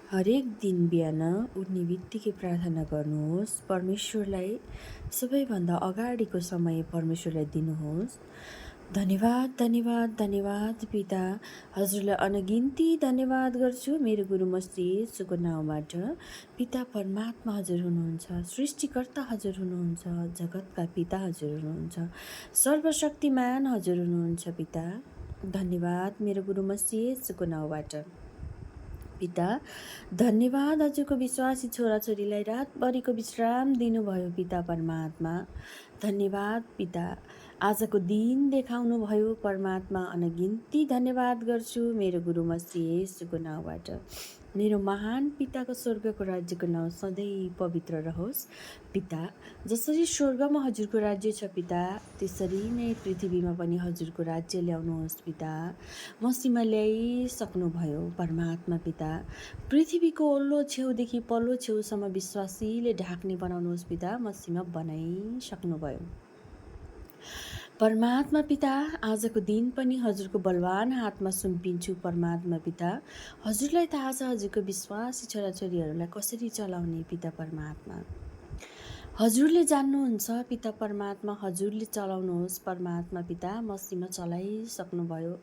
हरेक दिन बिहान उठ्ने बित्तिकै प्रार्थना गर्नुहोस्। परमेश्वरलाई सबैभन्दा अगाडिको समय परमेश्वरलाई दिनुहोस्। धन्यवाद धन्यवाद धन्यवाद पिता, हजुरलाई अनगिन्ती धन्यवाद गर्छु मेरो गुरु मसी येशूको नाउँबाट। पिता परमात्मा हजुर हुनुहुन्छ, सृष्टिकर्ता हजुर हुनुहुन्छ, जगतका पिता हजुर हुनुहुन्छ, सर्वशक्तिमान हजुर हुनुहुन्छ। पिता धन्यवाद मेरो गुरु मसी येशूको नाउँबाट। पिता धन्यवाद, हजुरको विश्वासी छोराछोरीलाई रातभरिको विश्राम दिनुभयो। पिता परमात्मा धन्यवाद। पिता आजको दिन देखाउनु भयो परमात्मा, अनगिन्ती धन्यवाद गर्छु मेरो गुरु मसी येशूको नाउँबाट। मेरो महान पिताको स्वर्गको राज्यको नाउँ सधैँ पवित्र रहोस्। पिता जसरी स्वर्गमा हजुरको राज्य छ पिता, त्यसरी नै पृथ्वीमा पनि हजुरको राज्य ल्याउनुहोस्। पिता मसीमा ल्याइसक्नुभयो परमात्मा। पिता पृथ्वीको ओल्लो छेउदेखि पल्लो छेउसम्म विश्वासीले ढाक्ने बनाउनुहोस्। पिता मसीमा बनाइसक्नुभयो परमात्मा। पिता आजको दिन पनि हजुरको बलवान हातमा सुम्पिन्छु परमात्मा। पिता हजुरलाई थाहा छ हजुरको विश्वासी छोराछोरीहरूलाई कसरी चलाउने। पिता परमात्मा हजुरले जान्नुहुन्छ। पिता परमात्मा हजुरले चलाउनुहोस् परमात्मा। पिता मसीमा चलाइसक्नुभयो,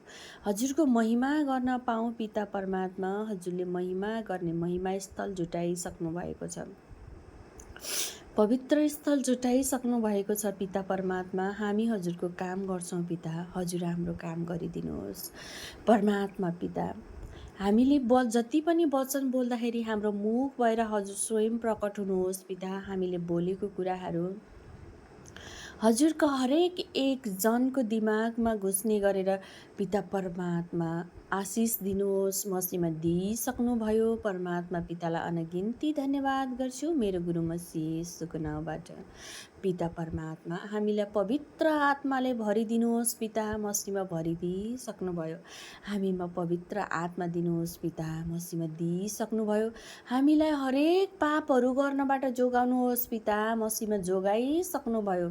हजुरको महिमा गर्न पाऊँ। पिता परमात्मा हजुरले महिमा गर्ने महिमा स्थल जुटाइसक्नु भएको छ, पवित्र स्थल जुटाइसक्नु भएको छ। पिता परमात्मा हामी हजुरको काम गर्छौँ। पिता हजुर हाम्रो काम गरिदिनुहोस् परमात्मा। पिता हामीले जति पनि वचन बोल्दाखेरि हाम्रो मुख भएर हजुर स्वयं प्रकट हुनुहोस्। पिता हामीले बोलेको कुराहरू हजुरको हरेक एक जनको दिमागमा घुस्ने गरेर पिता परमात्मा आशिष दिनुहोस्। मसीमा दिइसक्नुभयो परमात्मा। पितालाई अनगिन्ती धन्यवाद गर्छु मेरो गुरु मसी येशूको नाउँबाट। पिता परमात्मा हामीलाई पवित्र आत्माले भरिदिनुहोस्। पिता मसीमा भरिदिइसक्नुभयो, हामीमा पवित्र आत्मा दिनुहोस्। पिता मसीमा दिइसक्नुभयो, हामीलाई हरेक पापहरू गर्नबाट जोगाउनुहोस्। पिता मसीमा जोगाइसक्नुभयो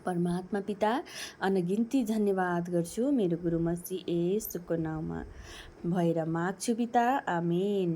परमात्मा। पिता अनगिन्ती धन्यवाद गर्छु मेरो गुरु मसी येशूको नाउँमा भएर माग्छु पिता, आमेन।